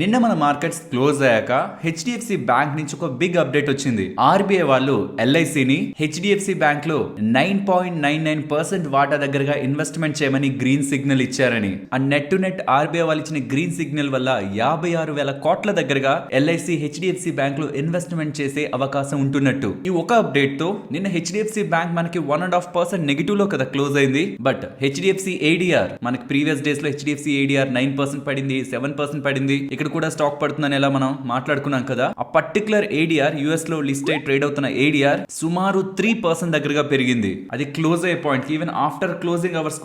నిన్న మన markets close అయ్యాక హెచ్డిఎఫ్సి బ్యాంక్ నుంచి ఒక బిగ్ అప్డేట్ వచ్చింది. ఆర్బీఐ వాళ్ళు ఎల్ఐసిని హెచ్డిఎఫ్సి బ్యాంక్ లో 9.99% వాటా దగ్గరగా ఇన్వెస్ట్మెంట్ చేయమని గ్రీన్ సిగ్నల్ ఇచ్చారని. ఆ నెట్ టు నెట్ ఆర్బీఐ వాళ్ళు ఇచ్చిన గ్రీన్ సిగ్నల్ వల్ల 56,000 కోట్ల దగ్గరగా ఎల్ఐసి హెచ్డిఎఫ్సి బ్యాంక్ లో ఇన్వెస్ట్మెంట్ చేసే అవకాశం ఉంటున్నట్టు. ఈ ఒక అప్డేట్ తో నిన్న హెచ్డిఎఫ్సి బ్యాంక్ మనకి 1.5% నెగిటివ్ లో కదా క్లోజ్ అయింది. బట్ హెచ్డిఎఫ్సి ఏడిఆర్ మనకి ప్రీవియస్ డేస్ లో హెచ్డిఎఫ్సి ఏడిఆర్ 9% పడింది, 7% పడింది. ఇక్కడ కూడా స్టాక్ పడుతుందని ఎలా మనం మాట్లాడుకున్నాం కదా. ఆ పర్టికులర్ ఏడిఆర్ యుఎస్ లో లిస్ట్ అయి ట్రేడ్ అవుతున్న ఏడిఆర్ సుమారు 3% దగ్గరగా పెరిగింది. అది క్లోజ్ అయ్యే point even after closing hours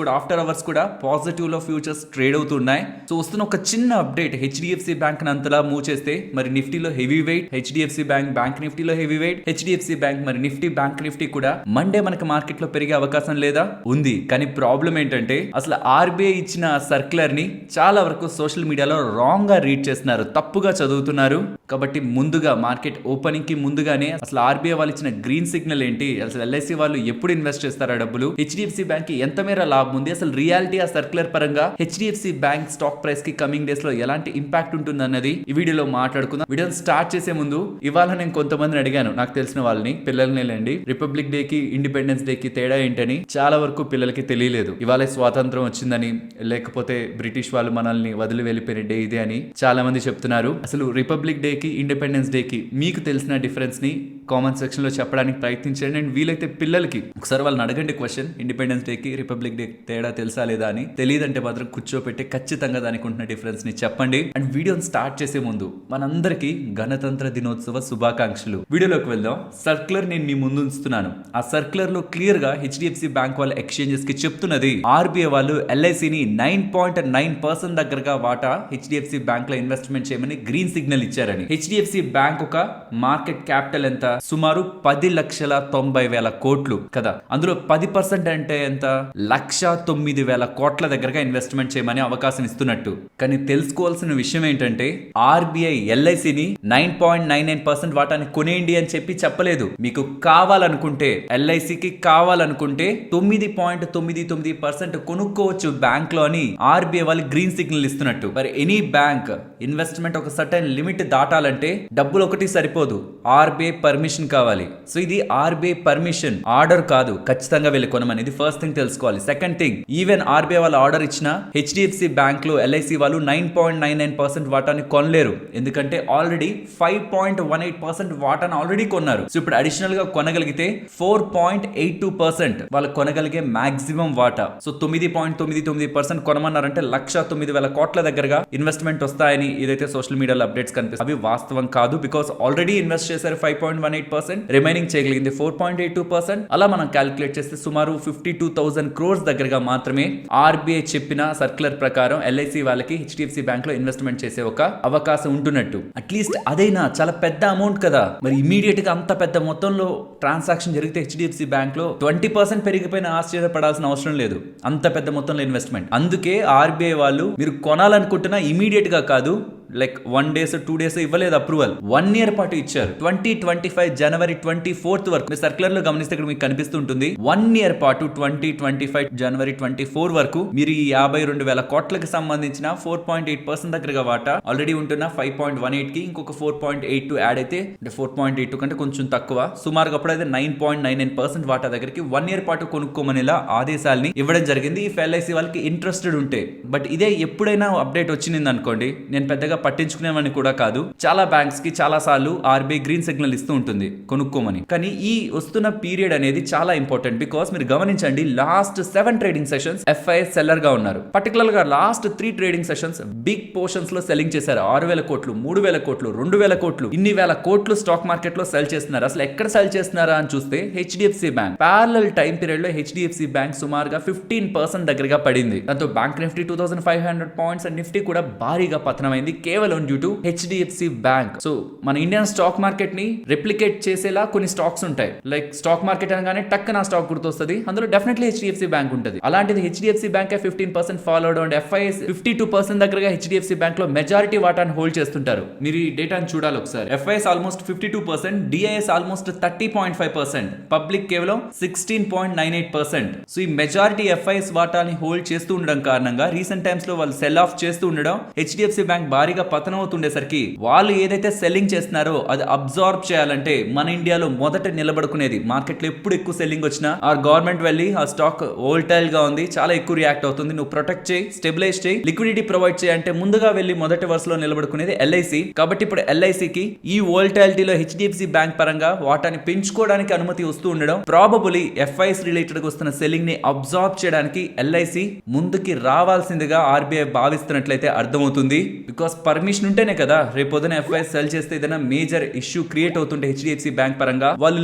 కూడా పాజిటివ్ లో ఫ్యూచర్స్ ట్రేడ్ అవుతున్నాయి. సో వస్తున్న ఒక చిన్న అప్డేట్ హెచ్డిఎఫ్సి బ్యాంక్ అంతలా మూవ్ చేస్తే మరి నిఫ్టీలో హెవీ వెయిట్, హెచ్డిఎఫ్సి బ్యాంక్ నిఫ్టీలో హెవీ వెయిట్, హెచ్డిఎఫ్సి బ్యాంక్ మరి నిఫ్టీ బ్యాంక్ నిఫ్టీ కూడా మండే మనకి మార్కెట్ లో పెరిగే అవకాశం లేదా ఉంది. కానీ ప్రాబ్లం ఏంటంటే అసలు ఆర్బీఐ ఇచ్చిన సర్క్యులర్ ని చాలా వరకు సోషల్ మీడియాలో రాంగ్ గా రీడ్ చేస్తున్నారు, తప్పుగా చదువుతున్నారు. కాబట్టి ముందుగా మార్కెట్ ఓపెనింగ్ కి ముందుగానే అసలు ఆర్బీఐ వాళ్ళు ఇచ్చిన గ్రీన్ సిగ్నల్ ఏంటి, అసలు ఎల్ఐసి వాళ్ళు ఎప్పుడు ఇన్వెస్ట్ చేస్తారా డబ్బులు, హెచ్డిఎఫ్సి బ్యాంక్ కి ఎంత మేర లాభం ఉంది, అసలు రియాలిటీ ఆ సర్క్యులర్ పరంగా హెచ్డిఎఫ్సి బ్యాంక్ స్టాక్ ప్రైస్ కి కమింగ్ డేస్ లో ఎలాంటి ఇంపాక్ట్ ఉంటుంది అన్నది ఈ వీడియోలో మాట్లాడుకుందాం. వీడియోని స్టార్ట్ చేసే ముందు ఇవాళ నేను కొంతమందిని అడిగాను, నాకు తెలిసిన వాళ్ళని, పిల్లల్ని లేండి, రిపబ్లిక్ డే కి ఇండిపెండెన్స్ డే కి తేడా ఏంటని చాలా వరకు పిల్లలకి తెలియలేదు. ఇవాళ స్వాతంత్రం వచ్చిందని, లేకపోతే బ్రిటిష్ వాళ్ళు మనల్ని వదిలి వెళ్ళిపోయిన డే ఇదే అని చాలా మంది చెప్తున్నారు. అసలు రిపబ్లిక్ డే కి ఇండిపెండెన్స్ డే కి మీకు తెలిసిన డిఫరెన్స్ ని కామెంట్ సెక్షన్ లో చెప్పడానికి ప్రయత్నించండి. అండ్ వీలైతే పిల్లలకి ఒకసారి వాళ్ళని అడగండి క్వశ్చన్, ఇండిపెండెన్స్ డే కి రిపబ్లిక్ డే తేడా తెలుసా లేదా అని. తెలియదంటే మాత్రం కూర్చోపెట్టి ఖచ్చితంగా దానికి ఉంటున్న డిఫరెన్స్ ని చెప్పండి. అండ్ వీడియోని స్టార్ట్ చేసే ముందు మనందరికీ గణతంత్ర దినోత్సవ శుభాకాంక్షలు. వీడియోలోకి వెళ్దాం. సర్క్యులర్ నేను మీ ముందు ఉంచుతున్నాను. ఆ సర్క్యులర్ లో క్లియర్ గా హెచ్డిఎఫ్సి బ్యాంక్ వాళ్ళ ఎక్స్చేంజెస్ కి చెప్తున్నది ఆర్బీఐ వాళ్ళు ఎల్ఐసిని 9.9% దగ్గరగా వాటా హెచ్డిఎఫ్సి బ్యాంక్ లో ఇన్వెస్ట్మెంట్ చేయమని గ్రీన్ సిగ్నల్ ఇచ్చారని. హెచ్డిఎఫ్సి బ్యాంక్ ఒక మార్కెట్ క్యాపిటల్ ఎంత, సుమారు 10,90,000 కోట్లు కదా. అందులో 10% అంటే ఎంత, 1,09,000 కోట్ల దగ్గరగా ఇన్వెస్ట్మెంట్ చేయమని అవకాశం ఇస్తున్నట్టు. కానీ తెలుసుకోవాల్సిన విషయం ఏంటంటే ఆర్బీఐ ఎల్ఐసిని 9.99% వాటాని కొనేయండి అని చెప్పలేదు. మీకు కావాలనుకుంటే, ఎల్ఐసికి కావాలనుకుంటే 9.99% కొనుక్కోవచ్చు బ్యాంక్ లో అని ఆర్బీఐ వాళ్ళు గ్రీన్ సిగ్నల్ ఇస్తున్నట్టు. మరి ఎనీ బ్యాంక్ ఇన్వెస్ట్మెంట్ ఒక సర్టెన్ లిమిట్ దాటాలంటే డబ్బులు ఒకటి సరిపోదు, ఆర్బీఐ పర్మిషన్ కావాలి. సో ఇది ఆర్బీఐ పర్మిషన్, ఆర్డర్ కాదు. ఖచ్చితంగా వెళ్ళి కొనమని, ఇది ఫస్ట్ థింగ్ తెలుసుకోవాలి. సెకండ్ థింగ్, ఈవెన్ ఆర్బీఐ వాళ్ళు ఆర్డర్ ఇచ్చిన హెచ్డిఎఫ్సి బ్యాంక్ లో ఎల్ఐసి వాళ్ళు 9.99% వాటాని కొనలేరు. ఎందుకంటే ఆల్రెడీ 5.18% వాటాను ఆల్రెడీ కొన్నారు. సో ఇప్పుడు అడిషనల్ గా కొనగలిగితే 4.82% వాళ్ళు కొనగలిగే మాక్సిమం వాటా. సో 9.99% కొనమన్నారంటే 1,09,000 కోట్ల దగ్గరగా ఇన్వెస్ట్మెంట్ వస్తాయని ఏదైతే సోషల్ మీడియాలో అప్డేట్స్ కనిపిస్తాయి అవి వాస్తవం కాదు. బికాస్ ఆల్రెడీ ఇన్వెస్ట్ చేశారు 5.18%, రిమైనింగ్ చేయగలిగింది 4.82%. అలా మనం క్యాలిక్యులేట్ చేస్తే సుమారు 52,000 crores దగ్గరగా మాత్రమే ఆర్బీఐ చెప్పిన సర్క్యులర్ ప్రకారం ఎల్ఐసి వాళ్ళకి హెచ్డిఎఫ్సి బ్యాంక్ లో ఇన్వెస్ట్మెంట్ చేసే ఒక అవకాశం ఉంటున్నట్టు. అట్లీస్ట్ అదైనా చాలా పెద్ద అమౌంట్ కదా. మరి ఇమీడియట్ గా అంత పెద్ద మొత్తంలో ట్రాన్సాక్షన్ జరిగితే హెచ్డిఎఫ్సి బ్యాంక్ లో 20% పెరిగిపోయిన ఆశ్చర్యపడాల్సిన అవసరం లేదు, అంత పెద్ద మొత్తంలో ఇన్వెస్ట్మెంట్. అందుకే ఆర్బీఐ వాళ్ళు మీరు కొనాలనుకుంటున్నా ఇమీడియట్ గా కాదు, లైక్ 1 days 2 days ఇవ్వలేదు అప్రూవల్, 1 year పాటు ఇచ్చారు. 2025 జనవరి 24 వరకు మీరు సర్క్యులర్ లో గమనిస్తే ఇక్కడ మీకు కనిపిస్తుంటుంది. 1 year పాటు 2025 జనవరి 24 వరకు మీరు ఈ 52,000 కోట్లకి సంబంధించిన 4.8% దగ్గరగా వాటా ఆల్రెడీ ఉంటున్న 5.18 కి ఇంకొక 4.82 యాడ్ అయితే, అంటే 4.82 కంటే కొంచెం తక్కువ, సుమారుగా అప్పుడైతే 9.99% వాటా దగ్గరికి 1 year పాటు కొనుక్కోమనేలా ఆదేశాలని ఇవ్వడం జరిగింది. ఈ ఎల్ఐసి వాళ్ళకి ఇంట్రెస్టెడ్ ఉంటే. బట్ ఇదే ఎప్పుడైనా అప్డేట్ వచ్చింది అనుకోండి, నేను పెద్దగా పట్టించుకునేవని కూడా కాదు. చాలా బ్యాంక్స్ కి చాలా సార్లు ఆర్బీఐ గ్రీన్ సిగ్నల్ ఇస్తూ ఉంటుంది కొనుక్కోమని. కానీ ఈ వస్తున్న పీరియడ్ అనేది చాలా ఇంపార్టెంట్. బికాస్ మీరు గమనించండి, last 7 trading sessions FIs seller గా ఉన్నారు. పర్టికులర్ గా last 3 trading sessions big portions లో సెల్లింగ్ చేశారు. 6,000 కోట్లు, 3,000 కోట్లు, 2,000 కోట్లు, ఇన్ని వేల కోట్లు స్టాక్ మార్కెట్ లో సెల్ చేస్తున్నారు. అసలు ఎక్కడ సెల్ చేస్తున్నారా అని చూస్తే HDFC bank parallel time period లో హెచ్డిఎఫ్సి బ్యాంక్ సుమారుగా 15% దగ్గరగా పడింది. దాంతో bank Nifty 2,500 points and Nifty కూడా భారీగా పతనమైంది కేవలం due to HDFC bank. So మన ఇండియన్ స్టాక్ మార్కెట్ ని రెప్లికేట్ చేసేలా కొన్ని స్టాక్స్ ఉంటాయి. లైక్ స్టాక్ మార్కెట్ అనగానే టక్కన స్టాక్ గుర్తొస్తుంది, అందులో డెఫినెట్లీ హెచ్డిఎఫ్సి బ్యాంక్ ఉంటుంది. అలాంటిది HDFC bank 15% followed and FIs 52% దగ్గరగా హెచ్డిఎఫ్సి బ్యాంక్ లో మెజారిటీ వాటాను హోల్డ్ చేస్తుంటారు. మీరు ఈ డేటాను చూడాలి ఒకసారి. FIs almost 52%, DIs almost 30.5%, public కేవలం 16.98%. సో ఈ మెజారిటీ ఎఫ్ఐఎస్ వాటాని హోల్డ్ చేస్తూ ఉండడం కారణంగా రీసెంట్ టైమ్స్ లో వాళ్ళు సెల్ ఆఫ్ చేస్తూ ఉండడం హెచ్డిఎఫ్సి బ్యాంక్ భారీగా భారీగా పతనం అవుతుండేసరికి వాళ్ళు ఏదైతే సెల్లింగ్ చేస్తున్నారో అది అబ్జార్బ్ చేయాలంటే మన ఇండియాలో మొదట నిలబడుకునేది. మార్కెట్లో ఎప్పుడు ఎక్కువ సెల్లింగ్ వచ్చినా ఆ గవర్నమెంట్ వెళ్ళి ఆ స్టాక్ వోల్టైల్ గా ఉంది, చాలా ఎక్కువ రియాక్ట్ అవుతుంది, నువ్వు ప్రొటెక్ట్ చేయి, స్టెబిలైజ్ చేయి, లిక్విడిటీ ప్రొవైడ్ చేయి అంటే ముందుగా వెళ్ళి మొదటి వరుసలో నిలబడుకునేది ఎల్ఐసి. కాబట్టి ఇప్పుడు ఎల్ఐసికి ఈ వోల్టాలిటీలో హెచ్డిఎఫ్సి బ్యాంక్ పరంగా వాటాని పెంచుకోవడానికి అనుమతి వస్తూ ఉండడం, ప్రాబబులీ ఎఫ్ఐఎస్ రిలేటెడ్ గా వస్తున్న సెల్లింగ్ ని అబ్జార్బ్ చేయడానికి ఎల్ఐసి ముందుకి రావాల్సిందిగా ఆర్బీఐ భావిస్తున్నట్లయితే అర్థమవుతుంది. బికాస్ పర్మిషన్ ఉంటేనే కదా రేపొద్దున ఎఫ్ఐఎస్ సెల్ చేస్తే ఏదైనా మేజర్ ఇష్యూ క్రియేట్ అవుతుంటే హెచ్డిఎఫ్సి బ్యాంక్ పరంగా వాళ్ళు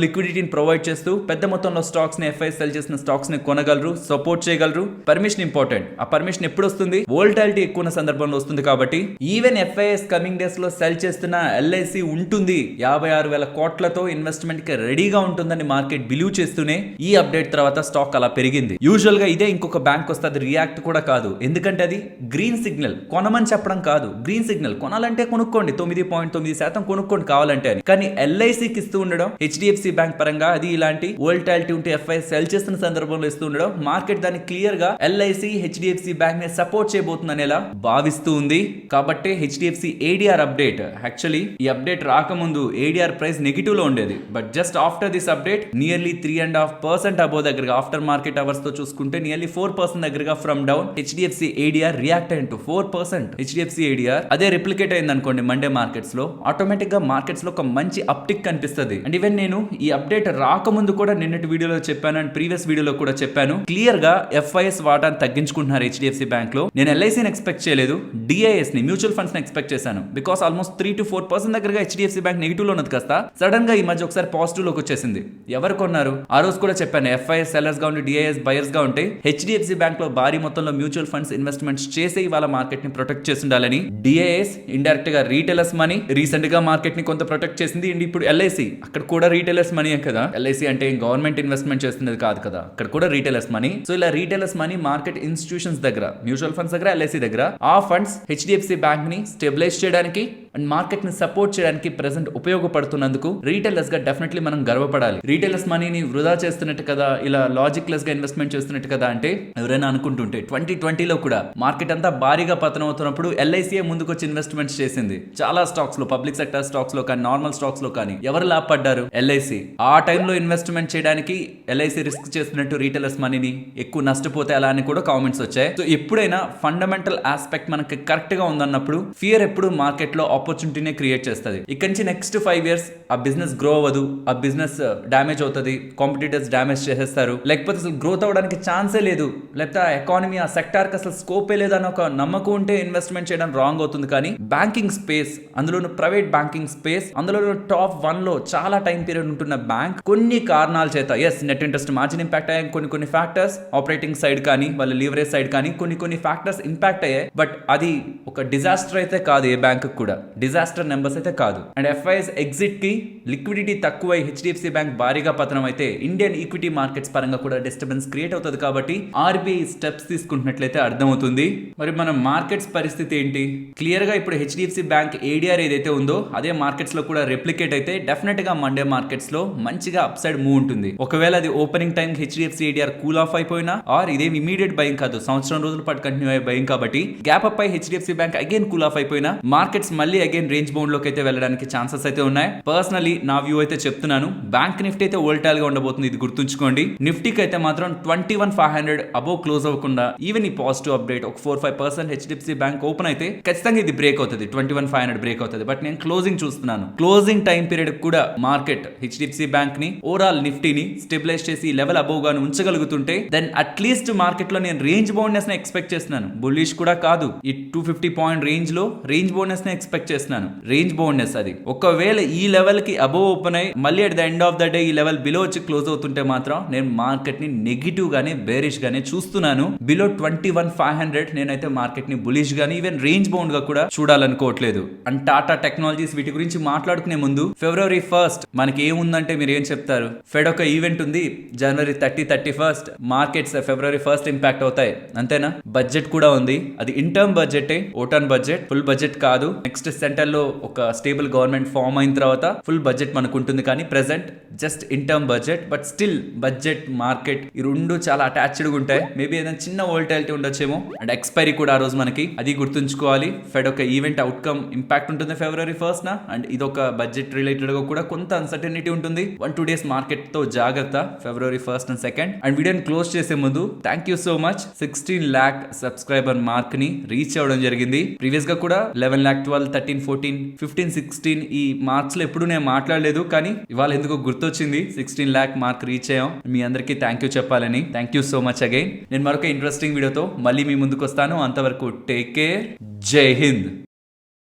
లిక్విడిటీని ప్రొవైడ్ చేస్తూ పెద్ద మొత్తంలో స్టాక్స్ ని ఎఫ్ఐఎస్ సెల్ చేసిన స్టాక్స్ ని కొనగలరు, సపోర్ట్ చేయగలరు. Permission important. ఆ పర్మిషన్ ఎప్పుడు వస్తుంది? వోల్టాలిటీ ఎక్కువ ఉన్న సందర్భంలో వస్తుంది. కాబట్టి ఈవెన్ ఎఫ్ఐఎస్ కమింగ్ డేస్ లో సెల్ చేస్తున్న ఎల్ఐసి ఉంటుంది, 56,000 కోట్లతో ఇన్వెస్ట్మెంట్ కి రెడీగా ఉంటుందని మార్కెట్ బిలీవ్ చేస్తూనే ఈ అప్డేట్ తర్వాత స్టాక్ అలా పెరిగింది. యూజువల్ గా ఇదే ఇంకొక బ్యాంక్ వస్తే అది రియాక్ట్ కూడా కాదు, ఎందుకంటే అది గ్రీన్ సిగ్నల్. కొనమని చెప్పడం కాదు, గ్రీన్ సిగ్నల్. కొనాలంటే కొనుక్కోండి, 9.9% కొనుక్కోండి కావాలంటే అని. కానీ ఎల్ఐసికి ఇస్తూ ఉండడం, హెచ్డిఎఫ్సి బ్యాంక్ పరంగా అది ఇలాంటి వోల్టాలిటీ ఉంటే ఎఫ్ఐఎస్ సెల్ చేస్తున్న సందర్భంలో ఇస్తూ ఉండడం, మార్కెట్ దాన్ని క్లియర్ గా ఎల్ఐసి హెచ్డిఎఫ్సి బ్యాంక్ ని సపోర్ట్ చేయబోతుంది అనేలా భావిస్తూ ఉంది. కాబట్టి హెచ్డిఎఫ్సి ఏడిఆర్ అప్డేట్, యాక్చువల్లీ ఈ అప్డేట్ రాకముందు ఏడిఆర్ ప్రైస్ నెగిటివ్ లో ఉండేది. But just after this update nearly 3.5% above దగ్గరగా ఆఫ్టర్ మార్కెట్ అవర్స్ తో చూసుకుంటే నియర్లీ 4% దగ్గరగా from down HDFC ADR react అయ్యింటూ 4% హెచ్డిఎఫ్సి ఏడిఆర్ అదే రిప్లికేట్ అయింది అనుకోండి మండే మార్కెట్స్ లో, ఆటోమేటిక్ గా మార్కెట్స్ లో ఒక మంచి అప్టిక్ కనిపిస్తుంది. అండ్ ఈవెన్ నేను ఈ అప్డేట్ రాకముందు కూడా నిన్నటి వీడియోలో చెప్పాను అండ్ ప్రీవియస్ వీడియోలో కూడా చెప్పాను, క్లియర్ గా ఎఫ్ఐఎస్ వాటాను తగ్గించుకుంటున్నారు హెచ్డిఎఫ్సి బ్యాంక్ లో. నేను ఎల్ఐసిని ఎక్స్పెక్ట్ చేయలేదు, డిఐఎస్ ని మ్యూచువల్ ఫండ్స్ ని ఎక్స్పెక్ట్ చేశాను. బికాస్ ఆల్మోస్ట్ 3 to 4% దగ్గరగా హెచ్డిఎఫ్సి బ్యాంక్ నెగిటివ్ లో ఉన్నది కాస్త సడన్ గా ఈ మధ్య ఒకసారి పాజిటివ్ లోకి వచ్చేసింది. ఎవరు కొన్నారు? ఆ రోజు కూడా చెప్పాను, ఎఫ్ఐఎస్ సెల్లర్స్ గా ఉండి డిఐఎస్ బయర్స్ గా ఉంటే హెచ్డిఎఫ్సి బ్యాంక్ లో భారీ మొత్తంలో మ్యూచువల్ ఫండ్స్ ఇన్వెస్ట్మెంట్స్ చేసి ఇవాళ మార్కెట్ ని ప్రొటెక్ట్ చేసి ఉండాలని. డిఐఎస్ ఇండైరెక్ట్ గా రీటైలర్స్ మనీ రీసెంట్ గా మార్కెట్ ని కొంత ప్రొటెక్ట్ చేసింది. అండ్ ఇప్పుడు ఎల్ఐసి అక్కడ కూడా రీటైలర్స్ మనీ కదా, ఎల్ఐసి అంటే గవర్నమెంట్ ఇన్వెస్ట్మెంట్ చేస్తున్నది కాదు కదా, అక్కడ కూడా రీటైలర్స్ మనీ. సో ఇలా రీటైలర్స్ మనీ మార్కెట్ ఇన్స్టిట్యూషన్స్ దగ్గర, మ్యూచువల్ ఫండ్స్ దగ్గర, ఎల్ఐసి దగ్గర, ఆ ఫండ్స్ హెచ్డిఎఫ్సి బ్యాంక్ ని స్టెబిలైజ్ చేయడానికి అండ్ మార్కెట్ ని సపోర్ట్ చేయడానికి ప్రెసెంట్ ఉపయోగపడుతున్నందుకు రీటైలర్స్ గా డెఫినెట్లీ మనం గర్వపడాలి. రీటైలర్స్ మనీని వృధా చేస్తున్నట్టు కదా, ఇలా లాజిక్ లెస్ గా ఇన్వెస్ట్మెంట్ చేస్తున్నట్టు కదా అంటే ఎవరైనా అనుకుంటుంటే 2020లో కూడా మార్కెట్ అంతా భారీగా పతనం అవుతున్నప్పుడు ఎల్ఐసిఏ ముందుకు వచ్చి ఇన్వెస్ట్మెంట్స్ చేసింది. చాలా స్టాక్స్ లో, పబ్లిక్ సెక్టర్ స్టాక్స్ లో కానీ, నార్మల్ స్టాక్స్ లో కానీ. ఎవరు లాభపడ్డారు? ఎల్ఐసి. ఆ టైంలో ఇన్వెస్ట్మెంట్ చేయడానికి ఎల్ఐసి రిస్క్ చేస్తున్నట్టు రీటైలర్స్ మనీని ఎక్కువ నష్టపోతే అలా అని కూడా కామెంట్స్ వచ్చాయి. సో ఎప్పుడైనా ఫండమెంటల్ ఆస్పెక్ట్ మనకి కరెక్ట్ గా ఉందన్నప్పుడు ఫియర్ ఎప్పుడు మార్కెట్ లో ఆపర్చునిటీనే క్రియేట్ చేస్తుంది. ఇక్కడ నుంచి నెక్స్ట్ 5 years ఆ బిజినెస్ గ్రో అవ్వదు, ఆ బిజినెస్ డ్యామేజ్ అవుతుంది, కాంపిటీటర్స్ డ్యామేజ్ చేసేస్తారు, లేకపోతే అసలు గ్రోత్ అవ్వడానికి ఛాన్సే లేదు, లేకపోతే ఆ ఎకానమీ ఆ సెక్టార్ కి అసలు స్కోపే లేదని ఒక నమ్మకం ఉంటే ఇన్వెస్ట్మెంట్ చేయడం రాంగ్ అవుతుంది. కానీ బ్యాంకింగ్ స్పేస్, అందులోనూ ప్రైవేట్ బ్యాంకింగ్ స్పేస్, అందులో టాప్ 1 లో చాలా టైం పీరియడ్ ఉంటున్న బ్యాంక్ కొన్ని కారణాల చేత నెట్ ఇంట్రెస్ట్ మార్జిన్ ఇంపాక్ట్ అయ్యాయి, కొన్ని ఫ్యాక్టర్స్ ఆపరేటింగ్ సైడ్ కానీ వాళ్ళ లీవరేజ్ సైడ్ కానీ కొన్ని ఫ్యాక్టర్స్ ఇంపాక్ట్ అయ్యాయి. బట్ అది ఒక డిజాస్టర్ అయితే కాదు, ఏ బ్యాంక్ కూడా డిజాస్టర్ నెంబర్స్ అయితే కాదు. అండ్ ఎఫ్ఐఎస్ ఎగ్జిట్ కి లిక్విడిటీ తక్కువ హెచ్డిఎఫ్సి బ్యాంక్ భారీగా పతనం అయితే ఇండియన్ ఈక్విటీ మార్కెట్స్ పరంగా కూడా డిస్టర్బెన్స్ క్రియేట్ అవుతుంది. కాబట్టి ఆర్బీఐ స్టెప్స్ తీసుకుంటున్నట్లయితే అర్థమవుతుంది. మరి మన మార్కెట్స్ పరిస్థితి ఏంటి? క్లియర్ గా ఇప్పుడు హెచ్డిఎఫ్సి బ్యాంక్ ఏడిఆర్ ఏదైతే ఉందో అదే మార్కెట్స్ లో కూడా రెప్లికేట్ అయితే డెఫినెట్ గా మండే మార్కెట్స్ లో మంచిగా అప్ సైడ్ మూవ్ ఉంటుంది. ఒకవేళ అది opening time HDFC ADR cool of అయిపోయినా, ఆర్ ఇదేం ఇమీడియట్ భయం కాదు, సంవత్సరం రోజుల పాటు కంటిన్యూ అయ్యే భయం కాబట్టి గ్యాప్ అప్ అయి HDFC bank again cool of అయిపోయినా మార్కెట్స్ మళ్ళీ అగైన్ రేంజ్ బౌండ్ లోకి అయితే వెళ్ళడానికి ఛాన్సెస్ అయితే ఉన్నాయి. పర్సనలీ నా వ్యూ అయితే చెప్తున్నాను, బ్యాంక్ నిఫ్టీ అయితే వోల్టైల్ గా ఉండబోతుంది, ఇది గుర్తుంచుకోండి. నిఫ్టీకి అయితే మాత్రం 21,500 అబోవ్ క్లోజ్ అవ్వకుండా ఈవెన్ ఈ పాజిటివ్ అప్డేట్ ఒక 4-5% హెచ్డిఎఫ్సి బ్యాంక్ ఓపెన్ అయితే ఖచ్చితంగా ఇది బ్రేక్ అవుతుంది, 21,500 బ్రేక్ అవుతుంది. బట్ నేను క్లోజింగ్ చూస్తున్నాను, క్లోజింగ్ టైం పీరియడ్ కూడా మార్కెట్ హెచ్డిఎఫ్సి బ్యాంక్ ని ఓవరాల్ నిఫ్టీని స్టెబిలైజ్ చేసి లెవెల్ అబోవ్ గాను ఉంచగలుగుతుంటే దెన్ అట్లీస్ట్ మార్కెట్ లో నేను రేంజ్ బౌండ్నెస్ ని ఎక్స్పెక్ట్ చేస్తున్నాను. బుల్లిష్ కూడా కాదు, ఈ 250 పాయింట్ రేంజ్ లో రేంజ్ బౌండ్నెస్ ని ఎక్స్పెక్ట్ చేస్తున్నాను. రేంజ్ బౌండ్నెస్ అది ఒకవేళ ఈ లెవెల్ కి అబోవ్ ఓపెన్ అయ్యి మళ్ళీ at the end of the day ఈ లెవెల్ బిలో వచ్చి క్లోజ్ అవుతుంటే మాత్రం నేను మార్కెట్ ని నెగిటివ్ గానే బేరిష్ గానే చూస్తున్నాను. బిలో 21,500 నేనైతే మార్కెట్ ని బులిష్ గానీ ఈవెన్ రేంజ్ బౌండ్ గా కూడా చూడాలనుకోవట్లేదు. అండ్ టాటా టెక్నాలజీస్ వీటి గురించి మాట్లాడుకునే ముందు February 1st మనకి ఏముందంటే మీరు ఏం చెప్తారు? ఫెడ్ ఒక ఈవెంట్ ఉంది January 30-31 markets February 1st impact అవుతాయి, అంతేనా? బడ్జెట్ కూడా ఉంది, అది interim budget, vote on budget, full budget కాదు. నెక్స్ట్ సెంటర్ లో ఒక స్టేబుల్ గవర్నమెంట్ ఫామ్ అయిన తర్వాత ఫుల్ బడ్జెట్ మనకు ఉంటుంది. కానీ present just interim budget, but still budget market ఈ రెండు చాలా అటాచ్డ్ ఉంటాయి. మేబీ ఏదైనా చిన్న వోల్టాలిటీ ఉండొచ్చేమో. అండ్ ఎక్స్పైరీ కూడా ఆ రోజు మనకి, అది గుర్తుంచుకోవాలి. ఫెడ్ రిలేటెడ్ ఒక ఈవెంట్ అవుట్కమ్ ఇంపాక్ట్ ఉంటుంది February 1st న, అండ్ ఇదొక బడ్జెట్ రిలేటెడ్ గా కూడా కొంత అన్సర్టనిటీ ఉంటుంది. 1-2 డేస్ మార్కెట్ తో జాగ్రత్త February 1st and 2nd. And వీడియోని క్లోజ్ చేసే ముందు thank you so much. 16 lakh subscriber mark ని రీచ్ అవ్వడం జరిగింది. ప్రీవియస్ గా కూడా 11 lakh, 12, 13, 14, 15, 16 ఈ మార్క్స్ లో ఎప్పుడు నేను మాట్లాడలేదు, కానీ ఇవాళ ఎందుకో గుర్తొచ్చింది 16 lakh మార్క్ రీచ్ అయ్యాం. మీ అందరికీ థ్యాంక్ యూ చెప్పాలని. Thank you so much again. నేను మరొక ఇంట్రెస్టింగ్ వీడియోతో మళ్ళీ మీ ముందుకు వస్తాను. అంతవరకు టేక్ కేర్. జై హింద్.